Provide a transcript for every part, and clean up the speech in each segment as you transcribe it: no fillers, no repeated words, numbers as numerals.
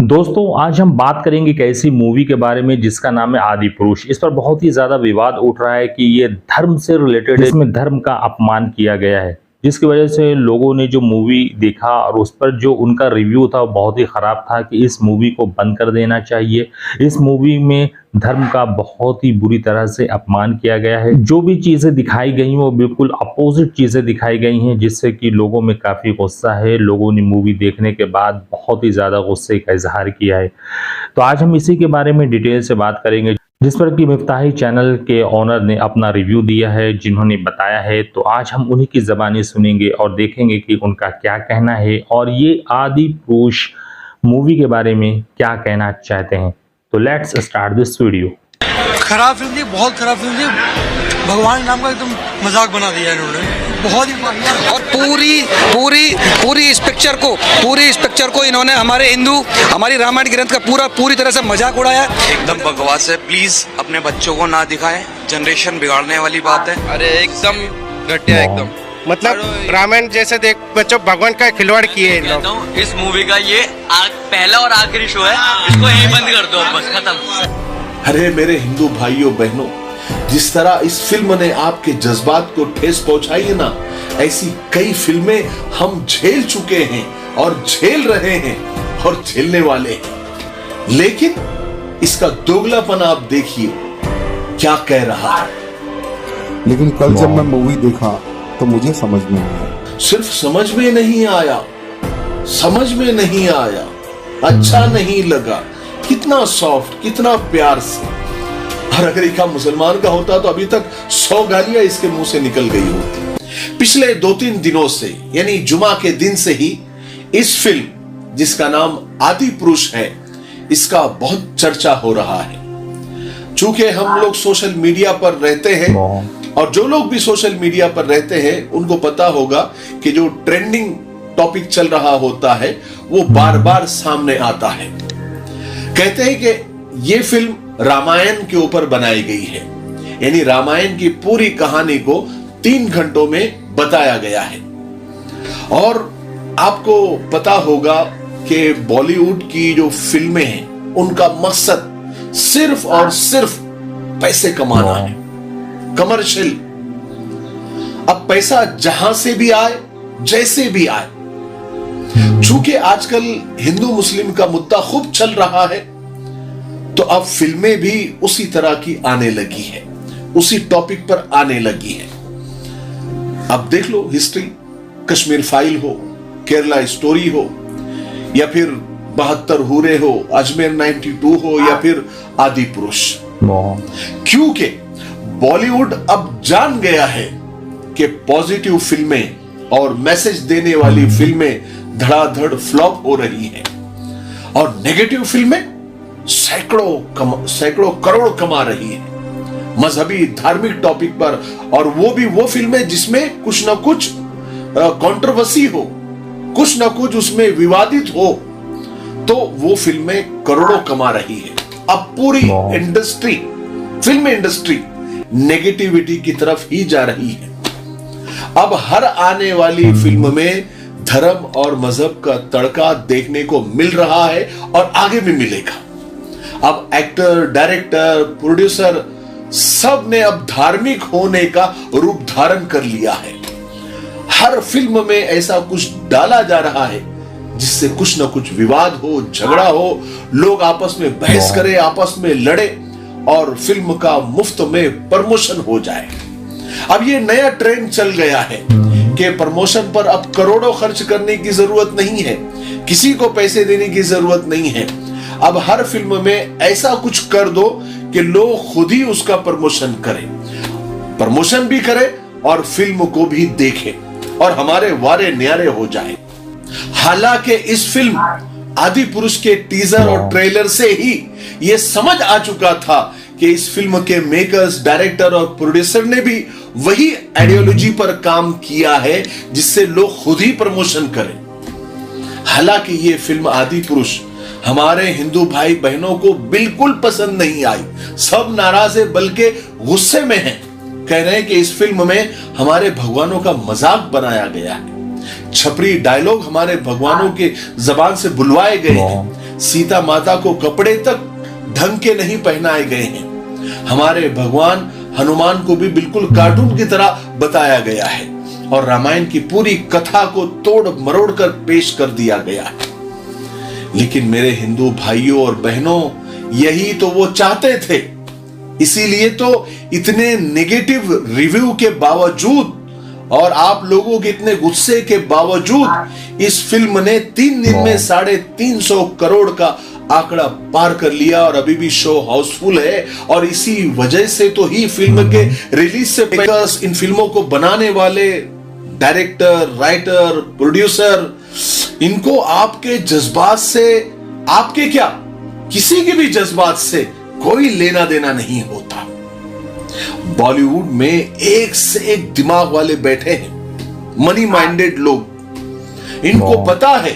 दोस्तों आज हम बात करेंगे एक ऐसी मूवी के बारे में जिसका नाम है आदि पुरुष। इस पर बहुत ही ज्यादा विवाद उठ रहा है कि ये धर्म से रिलेटेड है, इसमें धर्म का अपमान किया गया है, जिसकी वजह से लोगों ने जो मूवी देखा और उस पर जो उनका रिव्यू था वो बहुत ही खराब था कि इस मूवी को बंद कर देना चाहिए। इस मूवी में धर्म का बहुत ही बुरी तरह से अपमान किया गया है। जो भी चीजें दिखाई गई हैं वो बिल्कुल अपोजिट चीजें दिखाई गई हैं, जिससे कि लोगों में काफी गुस्सा है। लोगों ने मूवी देखने के बाद बहुत ही ज्यादा गुस्से का इजहार किया है। तो आज हम इसी के बारे में डिटेल से बात करेंगे, जिस पर कि मिफ्ताही चैनल के ओनर ने अपना रिव्यू दिया है, जिन्होंने बताया है। तो आज हम उन्हीं की ज़बानी सुनेंगे और देखेंगे कि उनका क्या कहना है और ये आदि पुरुष मूवी के बारे में क्या कहना चाहते हैं। तो लेट्स स्टार्ट दिस वीडियो। खराब फिल्म थी, बहुत खराब फिल्म थी। भगवान नाम का एकदम मजाक बना दिया इन्होंने, बहुत ही। और पूरी इस पिक्चर को इन्होंने हमारी रामायण ग्रंथ का पूरी तरह से मजाक उड़ाया। एकदम बकवास है। प्लीज अपने बच्चों को ना दिखाएं, जनरेशन बिगाड़ने वाली बात है। अरे एकदम घटिया, एकदम मतलब रामायण जैसे देख बच्चों भगवान का खिलवाड़ किए हैं लोग। इस मूवी का ये पहला और आखिरी शो है, इसको यहीं बंद कर दो, बस खत्म। अरे मेरे हिंदू भाइयों बहनों, जिस तरह इस फिल्म ने आपके जज्बात को ठेस पहुंचाई है ना, ऐसी कई फिल्में हम झेल चुके हैं और झेल रहे हैं और झेलने वाले हैं। लेकिन इसका दोगलापन आप देखिए क्या कह रहा है। लेकिन कल जब मैं मूवी देखा तो मुझे समझ में नहीं आया। सिर्फ समझ में नहीं आया, अच्छा नहीं लगा। कितना सॉफ्ट, कितना प्यार से। और अगर एक मुसलमान का होता तो अभी तक 100 गालियां इसके मुंह से निकल गई होती। पिछले 2-3 दिनों से, यानी जुमा के दिन से ही इस फिल्म जिसका नाम आदि पुरुष है, इसका बहुत चर्चा हो रहा है। चूंकि हम लोग सोशल मीडिया पर रहते हैं और जो लोग भी सोशल मीडिया पर रहते हैं उनको पता होगा कि जो ट्रेंडिंग टॉपिक चल रहा होता है वो बार बार सामने आता है। कहते हैं कि ये फिल्म रामायण के ऊपर बनाई गई है, यानी रामायण की पूरी कहानी को 3 घंटों में बताया गया है। और आपको पता होगा कि बॉलीवुड की जो फिल्में हैं उनका मकसद सिर्फ और सिर्फ पैसे कमाना है, कमर्शियल। अब पैसा जहां से भी आए, जैसे भी आए। चूंकि आजकल हिंदू मुस्लिम का मुद्दा खूब चल रहा है, तो अब फिल्में भी उसी तरह की आने लगी है, उसी टॉपिक पर आने लगी है। अब देख लो हिस्ट्री, कश्मीर फाइल हो, केरला स्टोरी हो, या फिर 72 हूरे हो, अजमेर 92 हो, या फिर आदि पुरुष। क्योंकि बॉलीवुड अब जान गया है कि पॉजिटिव फिल्में और मैसेज देने वाली फिल्में धड़ाधड़ फ्लॉप हो रही हैं और नेगेटिव फिल्में सैकड़ों करोड़ कमा रही हैं मजहबी धार्मिक टॉपिक पर। और वो भी वो फिल्में जिसमें कुछ ना कुछ कंट्रोवर्सी हो, कुछ ना कुछ उसमें विवादित हो, तो वो फिल्में करोड़ों कमा रही है। अब पूरी इंडस्ट्री, फिल्म इंडस्ट्री नेगेटिविटी की तरफ ही जा रही है। अब हर आने वाली फिल्म में धर्म और मजहब का तड़का देखने को मिल रहा है और आगे भी मिलेगा। अब एक्टर, डायरेक्टर, प्रोड्यूसर सब ने अब धार्मिक होने का रूप धारण कर लिया है। हर फिल्म में ऐसा कुछ डाला जा रहा है जिससे कुछ ना कुछ विवाद हो, झगड़ा हो, लोग आपस में बहस करें, आपस में लड़े और फिल्म का मुफ्त में प्रमोशन हो जाए। अब ये नया ट्रेंड चल गया है कि प्रमोशन पर अब करोड़ों खर्च करने की जरूरत नहीं है, किसी को पैसे देने की जरूरत नहीं है। अब हर फिल्म में ऐसा कुछ कर दो कि लोग खुद ही उसका प्रमोशन करें, प्रमोशन भी करें और फिल्म को भी देखें और हमारे वारे न्यारे हो जाए। हालांकि इस फिल्म आदि पुरुष के टीजर और ट्रेलर से ही यह समझ आ चुका था कि इस फिल्म के मेकर्स, डायरेक्टर और प्रोड्यूसर ने भी वही आइडियोलॉजी पर काम किया है जिससे लोग खुद ही प्रमोशन करें। हालांकि ये फिल्म आदि पुरुष हमारे हिंदू भाई बहनों को बिल्कुल पसंद नहीं आई। सब नाराज है, बल्कि गुस्से में हैं। कह रहे हैं कि इस फिल्म में हमारे भगवानों का मजाक बनाया गया है, छपरी डायलॉग हमारे भगवानों के जबान से बुलवाए गए हैं, सीता माता को कपड़े तक ढंग के नहीं पहनाए गए हैं। हमारे भगवान हनुमान को भी बिल्कुल कार्टून की तरह बताया गया है और रामायण की पूरी कथा को तोड़ मरोड़ कर पेश कर दिया गया है। लेकिन मेरे हिंदू भाइयों और बहनों, यही तो वो चाहते थे। इसीलिए तो इतने नेगेटिव रिव्यू के बावजूद और आप लोगों के इतने गुस्से के बावजूद इस फिल्म ने 3 दिन में 350 करोड़ का आंकड़ा पार कर लिया और अभी भी शो हाउसफुल है। और इसी वजह से तो ही फिल्म के रिलीज से पहले इन फिल्मों को बनाने वाले डायरेक्टर, राइटर, प्रोड्यूसर, इनको आपके जज्बात से, आपके क्या, किसी के भी जज्बात से कोई लेना देना नहीं होता। बॉलीवुड में एक से एक दिमाग वाले बैठे हैं, मनी माइंडेड लोग। इनको पता है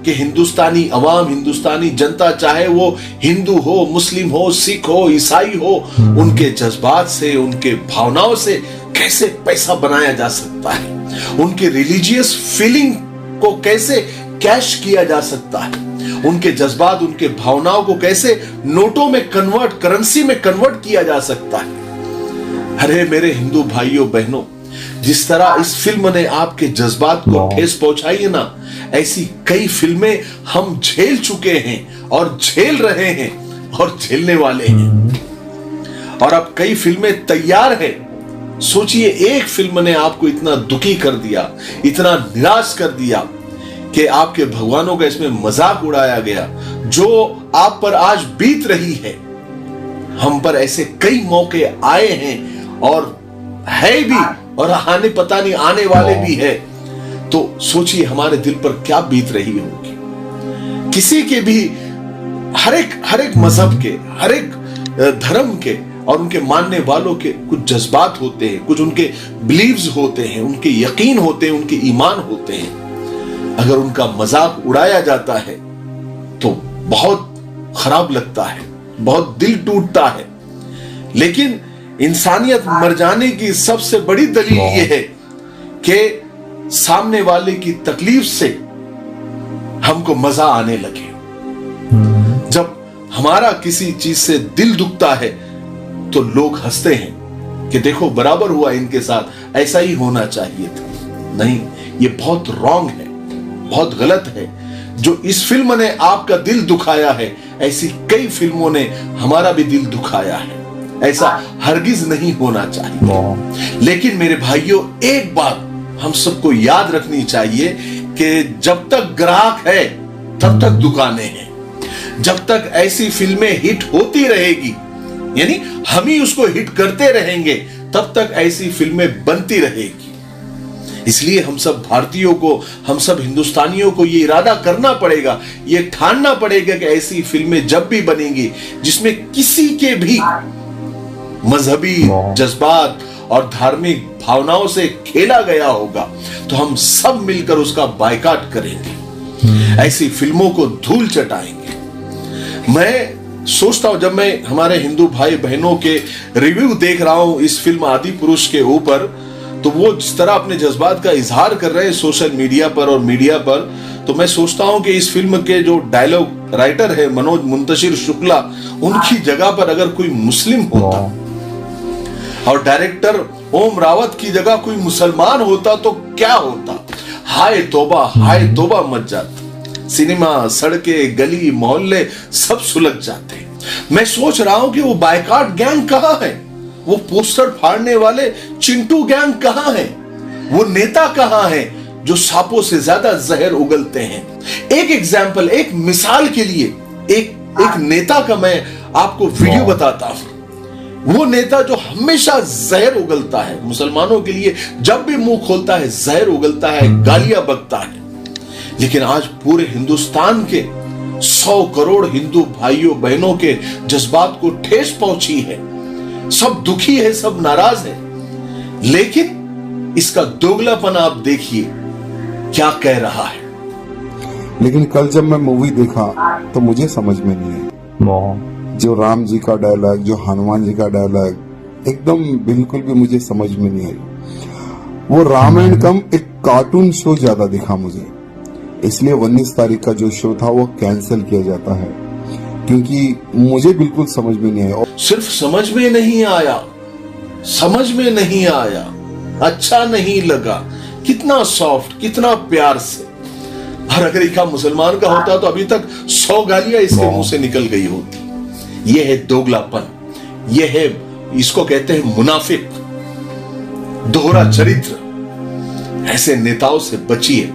कि हिंदुस्तानी अवाम, हिंदुस्तानी जनता, चाहे वो हिंदू हो, मुस्लिम हो, सिख हो, ईसाई हो, उनके जज्बात से, उनके भावनाओं से कैसे पैसा बनाया जा सकता है, उनके रिलीजियस फीलिंग को कैसे कैश किया जा सकता है, उनके जज्बात, उनके भावनाओं को कैसे नोटों में कन्वर्ट, करेंसी में कन्वर्ट किया जा सकता है। अरे मेरे हिंदू भाइयों बहनों, जिस तरह इस फिल्म ने आपके जज्बात को ठेस पहुंचाई है ना, ऐसी कई फिल्में हम झेल चुके हैं और झेल रहे हैं और झेलने वाले हैं। और अब कई फिल्में तैयार हैं। सोचिए, एक फिल्म ने आपको इतना दुखी कर दिया, इतना निराश कर दिया कि आपके भगवानों का इसमें मजाक उड़ाया गया। जो आप पर आज बीत रही है, हम पर ऐसे कई मौके आए हैं और है भी, और आने पता नहीं आने वाले भी है। तो सोचिए हमारे दिल पर क्या बीत रही होगी। किसी के भी, हर एक मजहब के, हर एक धर्म के और उनके मानने वालों के कुछ जज्बात होते हैं, कुछ उनके बिलीव्स होते हैं, उनके यकीन होते हैं, उनके ईमान होते हैं। अगर उनका मजाक उड़ाया जाता है तो बहुत खराब लगता है, बहुत दिल टूटता है। लेकिन इंसानियत मर जाने की सबसे बड़ी दलील यह है कि सामने वाले की तकलीफ से हमको मजा आने लगे। जब हमारा किसी चीज से दिल दुखता है तो लोग हंसते हैं कि देखो बराबर हुआ इनके साथ, ऐसा ही होना चाहिए था। नहीं, ये बहुत रॉन्ग है, बहुत गलत है। जो इस फिल्म ने आपका दिल दुखाया है, ऐसी कई फिल्मों ने हमारा भी दिल दुखाया है। ऐसा हरगिज नहीं होना चाहिए। लेकिन मेरे भाइयों, एक बात हम सबको याद रखनी चाहिए कि जब तक ग्राहक है तब तक दुकानें हैं। जब तक ऐसी फिल्में हिट होती रहेगी, यानी हम ही उसको हिट करते रहेंगे, तब तक ऐसी फिल्में बनती रहेगी। इसलिए हम सब भारतीयों को, हम सब हिंदुस्तानियों को ये इरादा करना पड़ेगा, ये ठानना पड़ेगा कि ऐसी फिल्में जब भी बनेंगी जिसमें किसी के भी मजहबी जज्बात और धार्मिक भावनाओं से खेला गया होगा, तो हम सब मिलकर उसका बायकॉट करेंगे, ऐसी फिल्मों को धूल चटाएंगे। मैं सोचता हूं, जब मैं हमारे हिंदू भाई बहनों के रिव्यू देख रहा हूं इस फिल्म आदि पुरुष के ऊपर, तो वो जिस तरह अपने जज्बात का इजहार कर रहे हैं सोशल मीडिया पर और मीडिया पर, तो मैं सोचता हूं कि इस फिल्म के जो डायलॉग राइटर है मनोज मुंतशिर शुक्ला, उनकी जगह पर अगर कोई मुस्लिम होता और डायरेक्टर ओम रावत की जगह कोई मुसलमान होता तो क्या होता। हाय तौबा मच जाता। सिनेमा, सड़कें, गली, मोहल्ले सब सुलग जाते। मैं सोच रहा हूं कि वो बायकॉट गैंग कहां है, वो पोस्टर फाड़ने वाले चिंटू गैंग कहां है, वो नेता कहां है जो सांपों से ज्यादा जहर उगलते हैं। एक एग्जाम्पल, एक मिसाल के लिए एक नेता का मैं आपको वीडियो बताता हूं। वो नेता जो हमेशा जहर उगलता है मुसलमानों के लिए, जब भी मुंह खोलता है जहर उगलता है, गालियां बकता है। लेकिन आज पूरे हिंदुस्तान के 100 करोड़ हिंदू भाइयों बहनों के जज्बात को ठेस पहुंची है। सब दुखी है, सब नाराज है। लेकिन इसका दोगलापन आप देखिए क्या कह रहा है। लेकिन कल जब मैं मूवी देखा तो मुझे समझ में नहीं आई। जो राम जी का डायलॉग, जो हनुमान जी का डायलॉग, एकदम बिल्कुल भी मुझे समझ में नहीं आई। वो रामायण कम एक कार्टून शो ज्यादा दिखा मुझे। इसलिए 19 तारीख का जो शो था वो कैंसिल किया जाता है, क्योंकि मुझे बिल्कुल समझ में नहीं आया। सिर्फ समझ में नहीं आया, समझ में नहीं आया, अच्छा नहीं लगा, कितना सॉफ्ट, कितना प्यार से। और अगर एक मुसलमान का होता तो अभी तक 100 गालियां इसके मुंह से निकल गई होती। यह है दोगलापन, यह है, इसको कहते हैं मुनाफिक, दोहरा चरित्र। ऐसे नेताओं से बचिए।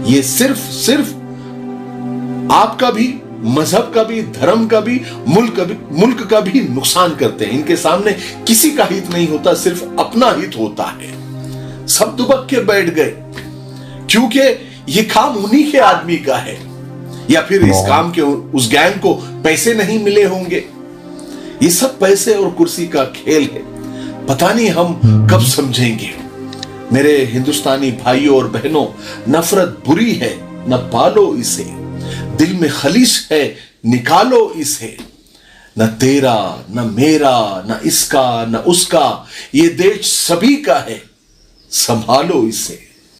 ये सिर्फ आपका भी, मजहब का भी, धर्म का भी, मुल्क का भी नुकसान करते हैं। इनके सामने किसी का हित नहीं होता, सिर्फ अपना हित होता है। सब दुबक के बैठ गए क्योंकि ये काम उन्हीं के आदमी का है, या फिर इस काम के उस गैंग को पैसे नहीं मिले होंगे। ये सब पैसे और कुर्सी का खेल है। पता नहीं हम कब समझेंगे। मेरे हिंदुस्तानी भाइयों और बहनों, नफरत बुरी है, न पालो इसे। दिल में खलीश है, निकालो इसे। न तेरा, न मेरा, न इसका, न उसका, ये देश सभी का है, संभालो इसे।